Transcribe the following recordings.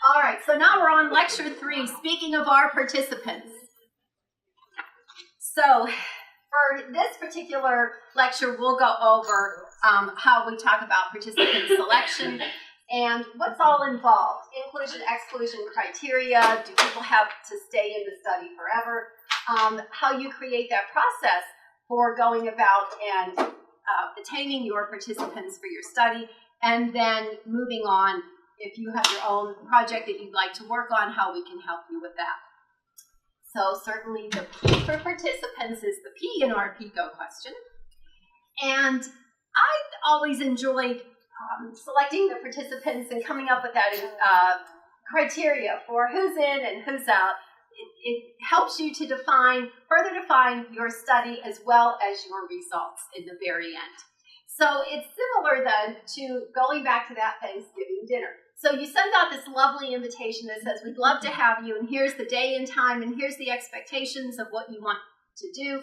All right, so now we're on lecture 3, speaking of our participants. So for this particular lecture, we'll go over how we talk about participant selection and what's all involved. Inclusion, exclusion criteria, do people have to stay in the study forever? How you create that process for going about and attaining your participants for your study, and then moving on, if you have your own project that you'd like to work on, how we can help you with that. So certainly the P for participants is the P in our PICO question. And I always enjoyed selecting the participants and coming up with that criteria for who's in and who's out. It helps you to further define your study as well as your results in the very end. So it's similar then to going back to that Thanksgiving dinner. So you send out this lovely invitation that says, we'd love to have you, and here's the day and time, and here's the expectations of what you want to do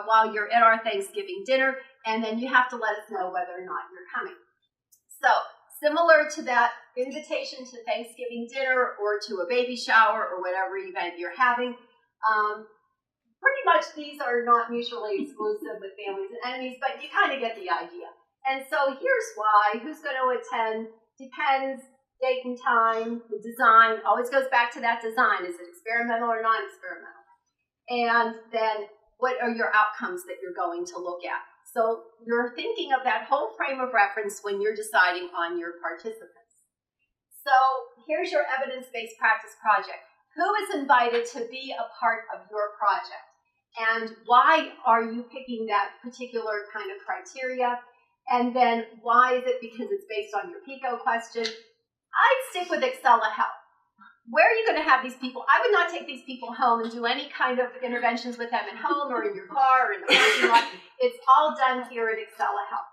while you're at our Thanksgiving dinner, and then you have to let us know whether or not you're coming. So similar to that invitation to Thanksgiving dinner or to a baby shower or whatever event you're having, pretty much these are not mutually exclusive with families and enemies, but you kind of get the idea. And so here's why. Who's going to attend? Depends, date and time, the design, always goes back to that design. Is it experimental or non-experimental? And then what are your outcomes that you're going to look at? So you're thinking of that whole frame of reference when you're deciding on your participants. So here's your evidence-based practice project. Who is invited to be a part of your project? And why are you picking that particular kind of criteria? And then why is it? Because it's based on your PICO question. I'd stick with Excela Help. Where are you going to have these people? I would not take these people home and do any kind of interventions with them at home or in your car or in the parking lot. It's all done here at Excela Help.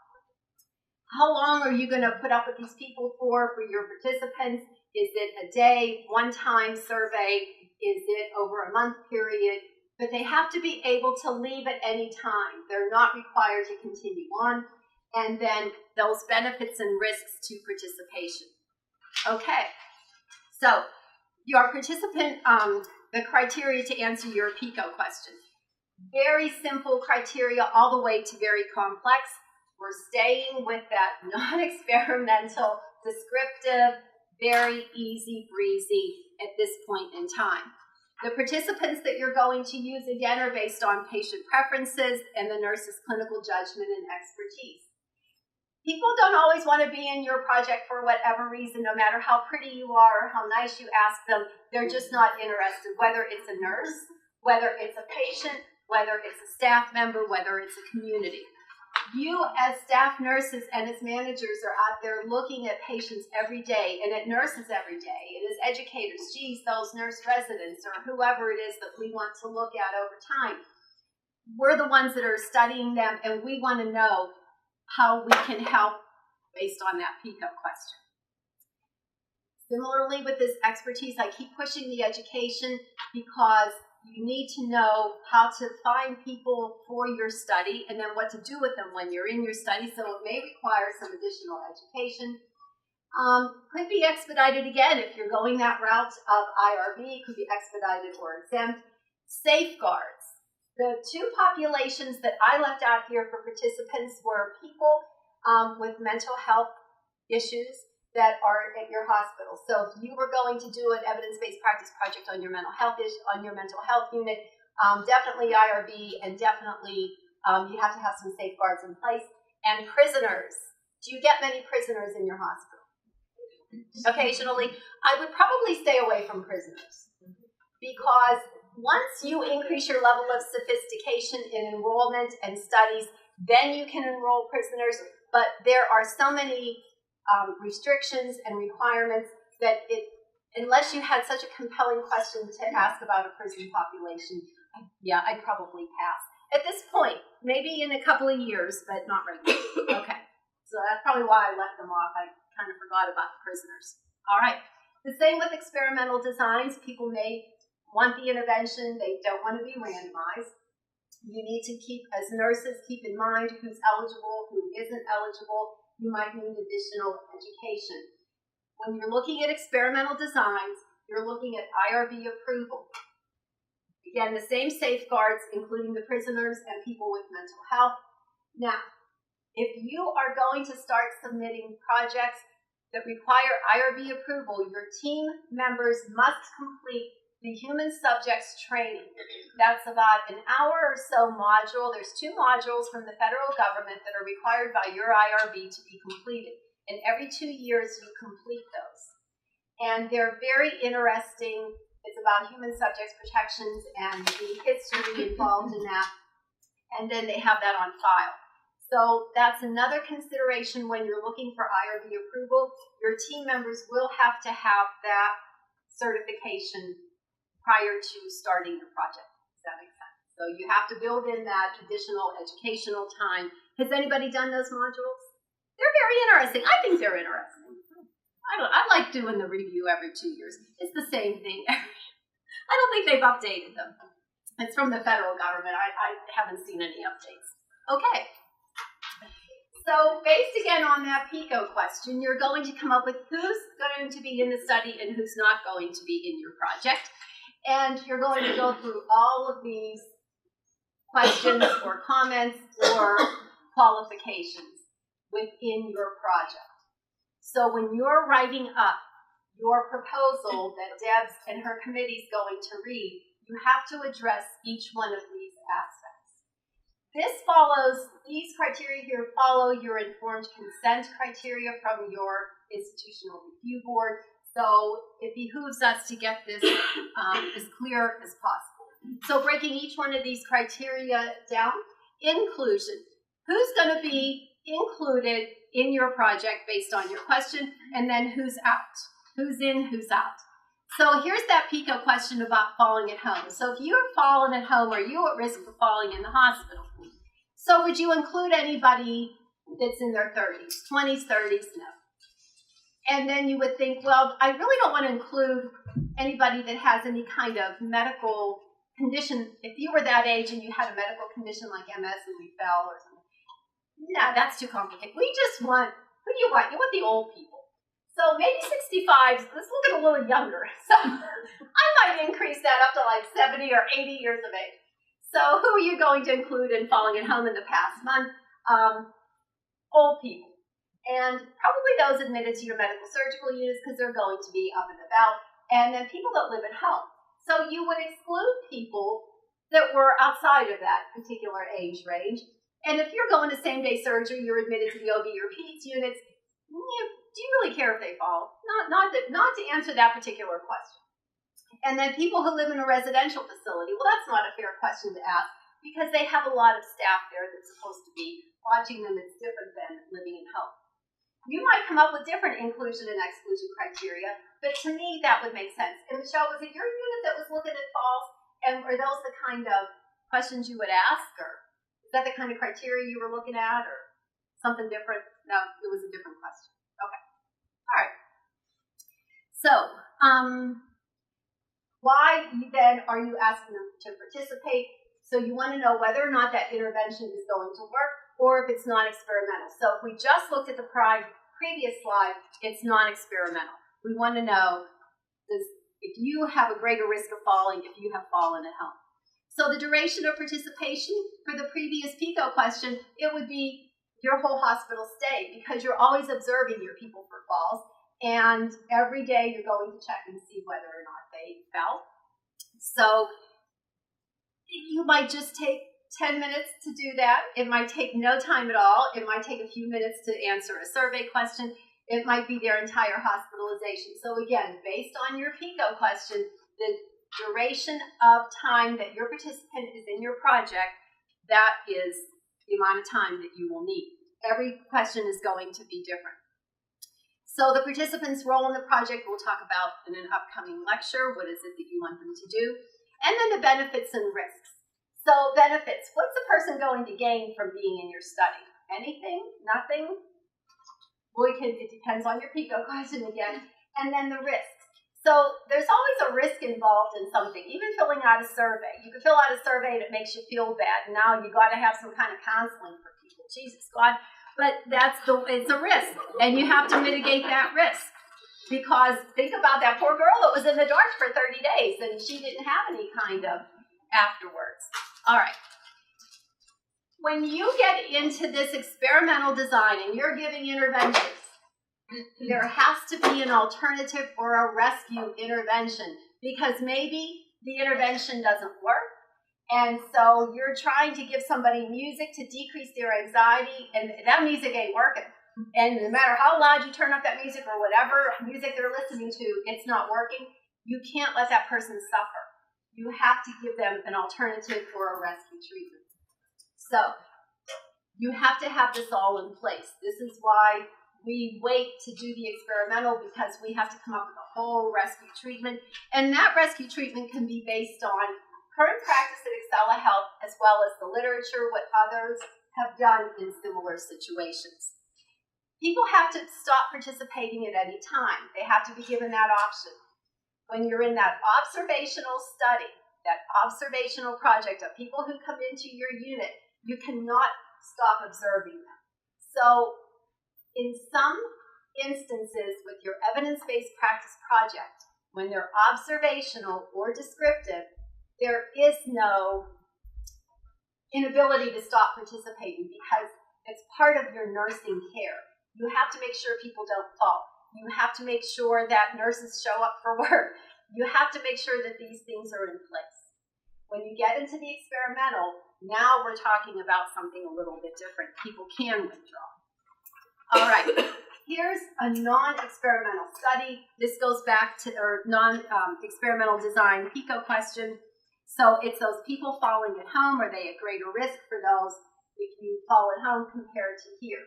How long are you going to put up with these people for your participants? Is it a day, one-time survey? Is it over a month period? But they have to be able to leave at any time. They're not required to continue on. And then those benefits and risks to participation. Okay, so your participant, the criteria to answer your PICO question. Very simple criteria all the way to very complex. We're staying with that non-experimental, descriptive, very easy breezy at this point in time. The participants that you're going to use, again, are based on patient preferences and the nurse's clinical judgment and expertise. People don't always want to be in your project for whatever reason, no matter how pretty you are or how nice you ask them. They're just not interested, whether it's a nurse, whether it's a patient, whether it's a staff member, whether it's a community. You as staff nurses and as managers are out there looking at patients every day and at nurses every day and as educators, geez, those nurse residents or whoever it is that we want to look at over time. We're the ones that are studying them, and we want to know how we can help based on that PICO question. Similarly with this expertise, I keep pushing the education because you need to know how to find people for your study and then what to do with them when you're in your study, so it may require some additional education. Could be expedited again if you're going that route of IRB, could be expedited or exempt. Safeguards. The two populations that I left out here for participants were people with mental health issues that are at your hospital. So if you were going to do an evidence-based practice project on your mental health unit, definitely IRB, and definitely you have to have some safeguards in place. And prisoners. Do you get many prisoners in your hospital? Occasionally. I would probably stay away from prisoners because once you increase your level of sophistication in enrollment and studies, then you can enroll prisoners. But there are so many restrictions and requirements that unless you had such a compelling question to ask about a prison population, I'd probably pass. At this point, maybe in a couple of years, but not right now. Okay, so that's probably why I left them off. I kind of forgot about the prisoners. All right, the same with experimental designs. People may want the intervention, they don't want to be randomized. You need to as nurses, keep in mind who's eligible, who isn't eligible. You might need additional education. When you're looking at experimental designs, you're looking at IRB approval. Again, the same safeguards, including the prisoners and people with mental health. Now, if you are going to start submitting projects that require IRB approval, your team members must complete the human subjects training. That's about an hour or so module. There's 2 modules from the federal government that are required by your IRB to be completed. And every 2 years you complete those. And they're very interesting. It's about human subjects protections and the history involved in that. And then they have that on file. So that's another consideration when you're looking for IRB approval. Your team members will have to have that certification prior to starting the project. Does that make sense? So you have to build in that additional educational time. Has anybody done those modules? They're very interesting. I think they're interesting. I like doing the review every 2 years. It's the same thing. I don't think they've updated them. It's from the federal government. I haven't seen any updates. Okay. So based again on that PICO question, you're going to come up with who's going to be in the study and who's not going to be in your project. And you're going to go through all of these questions or comments or qualifications within your project. So when you're writing up your proposal that Deb's and her committee is going to read, you have to address each one of these aspects. These criteria here follow your informed consent criteria from your institutional review board. So it behooves us to get this as clear as possible. So breaking each one of these criteria down, inclusion. Who's going to be included in your project based on your question, and then who's out? Who's in, who's out? So here's that PICO question about falling at home. So if you're falling at home, are you at risk of falling in the hospital? So would you include anybody that's in their 30s, 20s, 30s? No. And then you would think, well, I really don't want to include anybody that has any kind of medical condition. If you were that age and you had a medical condition like MS and you fell or something, no, that's too complicated. We just want, who do you want? You want the old people. So maybe 65, let's look at a little younger. So I might increase that up to like 70 or 80 years of age. So who are you going to include in falling at home in the past month? Old people. And probably those admitted to your medical surgical units because they're going to be up and about. And then people that live at home. So you would exclude people that were outside of that particular age range. And if you're going to same-day surgery, you're admitted to the OB or PEDS units, do you really care if they fall? Not to answer that particular question. And then people who live in a residential facility, well, that's not a fair question to ask because they have a lot of staff there that's supposed to be watching them. It's different than living at home. You might come up with different inclusion and exclusion criteria, but to me, that would make sense. And Michelle, was it your unit that was looking at falls? And were those the kind of questions you would ask? Or is that the kind of criteria you were looking at or something different? No, it was a different question. Okay. All right. So, why then are you asking them to participate? So you want to know whether or not that intervention is going to work or if it's non-experimental. So if we just looked at the previous slide, it's non-experimental. We want to know if you have a greater risk of falling if you have fallen at home. So the duration of participation for the previous PICO question, it would be your whole hospital stay because you're always observing your people for falls. And every day you're going to check and see whether or not they fell. So you might just take 10 minutes to do that. It might take no time at all. It might take a few minutes to answer a survey question. It might be their entire hospitalization. So again, based on your PICO question, the duration of time that your participant is in your project, that is the amount of time that you will need. Every question is going to be different. So the participants' role in the project we'll talk about in an upcoming lecture. What is it that you want them to do? And then the benefits and risks. So benefits, what's the person going to gain from being in your study? Anything? Nothing? Well, it depends on your PICO question again. And then the risks. So there's always a risk involved in something, even filling out a survey. You can fill out a survey and it makes you feel bad. Now you got to have some kind of counseling for people. Jesus, God. But it's a risk, and you have to mitigate that risk. Because think about that poor girl that was in the dark for 30 days and she didn't have any kind of afterwards. All right. When you get into this experimental design and you're giving interventions, there has to be an alternative or a rescue intervention because maybe the intervention doesn't work. And so you're trying to give somebody music to decrease their anxiety, and that music ain't working. And no matter how loud you turn up that music or whatever music they're listening to, it's not working. You can't let that person suffer. You have to give them an alternative for a rescue treatment. So you have to have this all in place. This is why we wait to do the experimental, because we have to come up with a whole rescue treatment. And that rescue treatment can be based on current practice at Excela Health, as well as the literature, what others have done in similar situations. People have to stop participating at any time. They have to be given that option. When you're in that observational study, that observational project of people who come into your unit, you cannot stop observing them. So in some instances with your evidence-based practice project, when they're observational or descriptive, there is no inability to stop participating because it's part of your nursing care. You have to make sure people don't fall. You have to make sure that nurses show up for work. You have to make sure that these things are in place. When you get into the experimental, now we're talking about something a little bit different. People can withdraw. All right, here's a non-experimental study. This goes back to our non-experimental design PICO question. So it's those people falling at home. Are they at greater risk for those if you fall at home compared to here?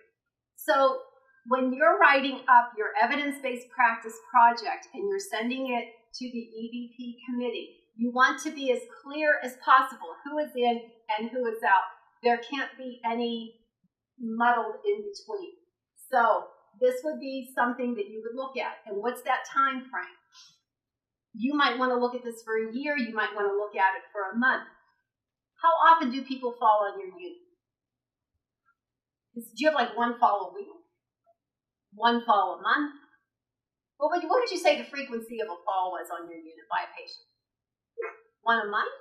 So when you're writing up your evidence-based practice project and you're sending it to the EVP committee, you want to be as clear as possible who is in and who is out. There can't be any muddled in between. So this would be something that you would look at. And what's that time frame? You might want to look at this for a year. You might want to look at it for a month. How often do people fall on your unit? Do you have like one fall a week? One fall a month? What would you say the frequency of a fall was on your unit by a patient? One a month?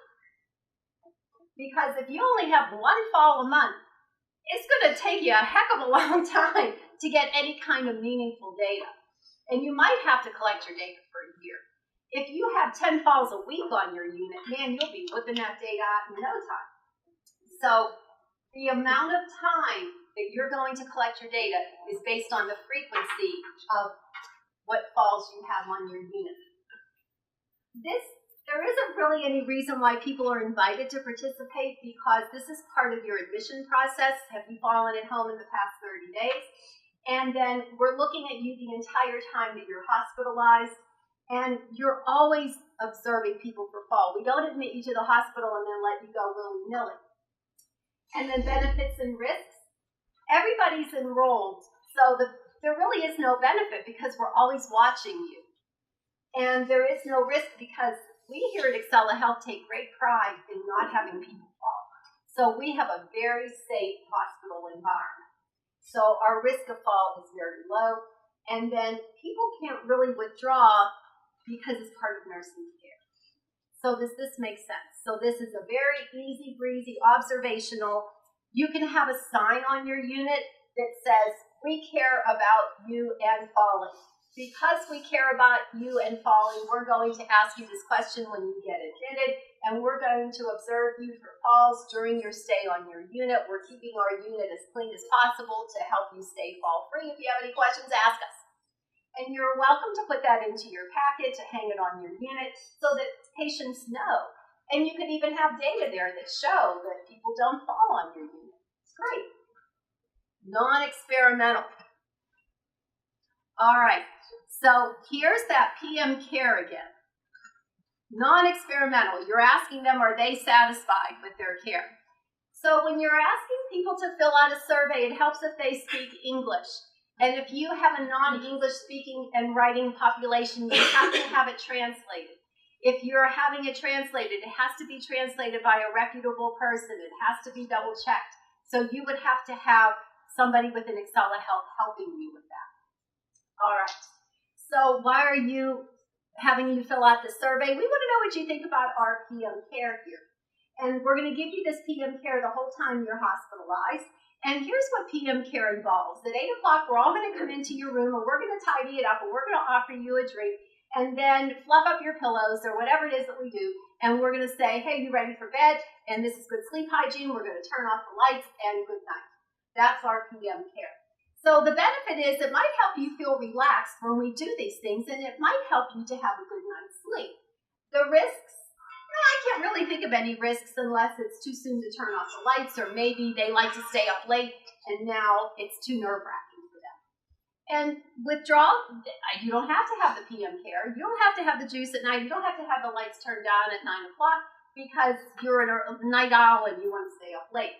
Because if you only have one fall a month, it's going to take you a heck of a long time to get any kind of meaningful data. And you might have to collect your data for a year. If you have 10 falls a week on your unit, man, you'll be whipping that data out in no time. So the amount of time that you're going to collect your data is based on the frequency of what falls you have on your unit. There isn't really any reason why people are invited to participate because this is part of your admission process. Have you fallen at home in the past 30 days? And then we're looking at you the entire time that you're hospitalized. And you're always observing people for fall. We don't admit you to the hospital and then let you go willy-nilly. And then benefits and risks. Everybody's enrolled, so there really is no benefit because we're always watching you. And there is no risk because we here at Excela Health take great pride in not having people fall. So we have a very safe hospital environment. So our risk of fall is very low. And then people can't really withdraw because it's part of nursing care. So this makes sense. So this is a very easy breezy observational. You can have a sign on your unit that says, we care about you and falling. Because we care about you and falling, we're going to ask you this question when you get admitted, and we're going to observe you for falls during your stay on your unit. We're keeping our unit as clean as possible to help you stay fall-free. If you have any questions, ask us. And you're welcome to put that into your packet, to hang it on your unit so that patients know. And you can even have data there that show that people don't fall on your unit. It's great. Non-experimental. All right, so here's that PM care again. Non-experimental, you're asking them, are they satisfied with their care? So when you're asking people to fill out a survey, it helps if they speak English. And if you have a non-English speaking and writing population, you have to have it translated. If you're having it translated, it has to be translated by a reputable person. It has to be double-checked. So you would have to have somebody within Excela Health helping you with that. All right. So why are you having you fill out the survey? We want to know what you think about our PM care here. And we're going to give you this PM care the whole time you're hospitalized. And here's what PM care involves. At 8 o'clock, we're all going to come into your room, and we're going to tidy it up, and we're going to offer you a drink, and then fluff up your pillows or whatever it is that we do. And we're going to say, hey, you ready for bed? And this is good sleep hygiene. We're going to turn off the lights, and good night. That's our PM care. So the benefit is it might help you feel relaxed when we do these things, and it might help you to have a good night's sleep. The risks, I can't really think of any risks unless it's too soon to turn off the lights, or maybe they like to stay up late and now it's too nerve-wracking for them. And withdrawal, you don't have to have the PM care. You don't have to have the juice at night. You don't have to have the lights turned down at 9 o'clock because you're a night owl and you want to stay up late.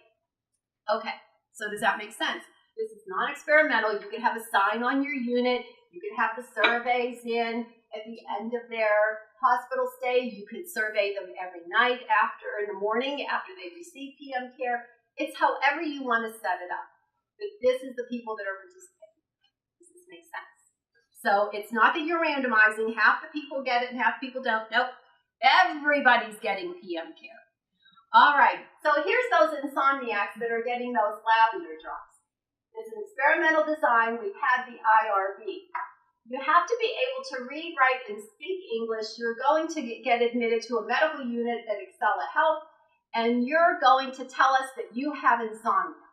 Okay, so does that make sense? This is non-experimental. You can have a sign on your unit. You can have the surveys in at the end of their hospital stay. You can survey them every night in the morning after they receive PM care. It's however you want to set it up. But this is the people that are participating. Does this make sense? So it's not that you're randomizing. Half the people get it and half the people don't. Nope. Everybody's getting PM care. All right. So here's those insomniacs that are getting those lavender drops. It's an experimental design. We've had the IRB. You have to be able to read, write, and speak English. You're going to get admitted to a medical unit at Excela Health, and you're going to tell us that you have insomnia.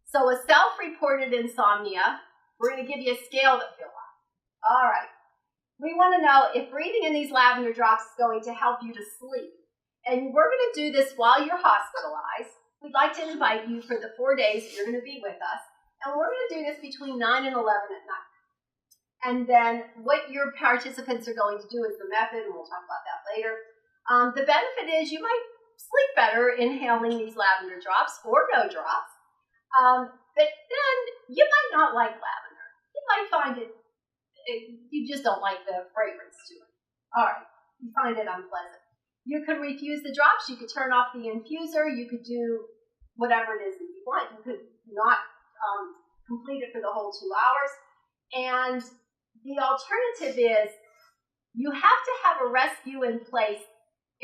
So a self-reported insomnia, we're going to give you a scale to fill out. All right. We want to know if breathing in these lavender drops is going to help you to sleep. And we're going to do this while you're hospitalized. We'd like to invite you for the 4 days that you're going to be with us. And we're going to do this between 9 and 11 at night. And then what your participants are going to do is the method, and we'll talk about that later. The benefit is you might sleep better inhaling these lavender drops or no drops. But then you might not like lavender. You might find you just don't like the fragrance to it. All right, you find it unpleasant. You could refuse the drops. You could turn off the infuser. You could do whatever it is that you want. You could not complete it for the whole 2 hours. And the alternative is you have to have a rescue in place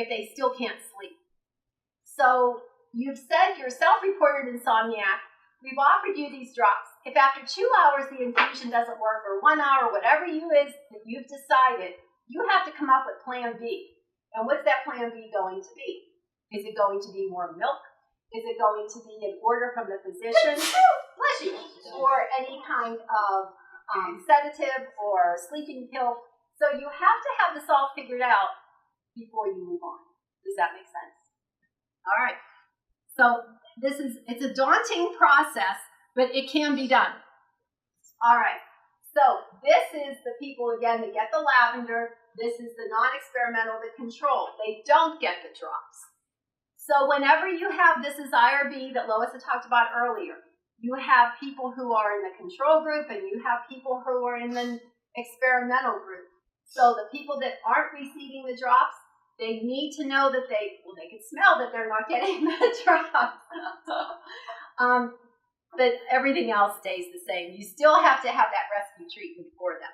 if they still can't sleep. So you've said you're self-reported insomniac. We've offered you these drops. If after 2 hours the infusion doesn't work, or 1 hour, whatever it is that you've decided, you have to come up with plan B. And what's that plan B going to be? Is it going to be more milk? Is it going to be an order from the physician? Or any kind of sedative or sleeping pill? So you have to have this all figured out before you move on. Does that make sense? All right. So it's a daunting process, but it can be done. All right. So this is the people, again, that get the lavender. This is the non-experimental, the control. They don't get the drops. So whenever you have, this is IRB that Lois had talked about earlier, you have people who are in the control group and you have people who are in the experimental group. So the people that aren't receiving the drops, they need to know that they can smell that they're not getting the drops. But everything else stays the same. You still have to have that rescue treatment for them.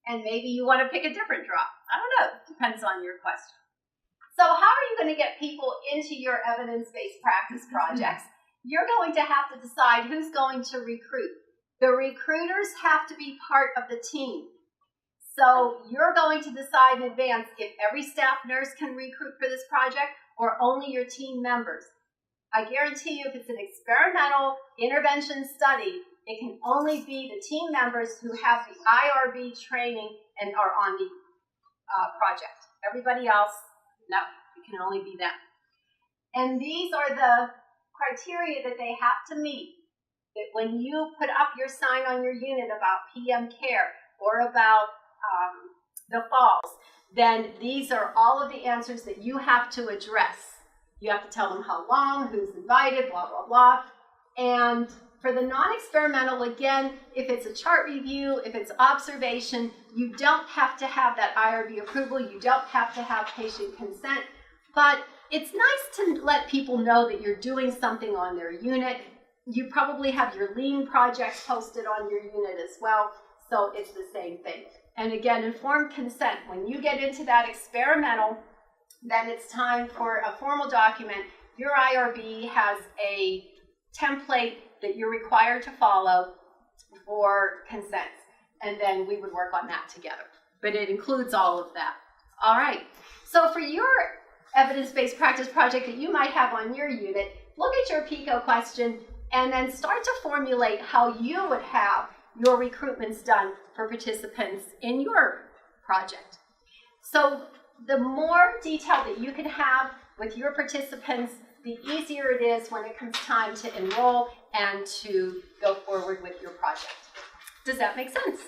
And maybe you want to pick a different drop. I don't know. Depends on your question. So how are you going to get people into your evidence-based practice projects? You're going to have to decide who's going to recruit. The recruiters have to be part of the team. So you're going to decide in advance if every staff nurse can recruit for this project or only your team members. I guarantee you if it's an experimental intervention study, it can only be the team members who have the IRB training and are on the project. Everybody else, no, it can only be them. And these are the criteria that they have to meet. That when you put up your sign on your unit about PM care or about the falls, then these are all of the answers that you have to address. You have to tell them how long, who's invited, blah, blah, blah. And for the non-experimental, again, if it's a chart review, if it's observation, you don't have to have that IRB approval. You don't have to have patient consent. But it's nice to let people know that you're doing something on their unit. You probably have your lean projects posted on your unit as well. So it's the same thing. And again, informed consent. When you get into that experimental, then it's time for a formal document. Your IRB has a template that you're required to follow for consents. And then we would work on that together. But it includes all of that. All right. So for your evidence-based practice project that you might have on your unit, look at your PICO question and then start to formulate how you would have your recruitments done for participants in your project. So the more detail that you can have with your participants, the easier it is when it comes time to enroll and to go forward with your project. Does that make sense?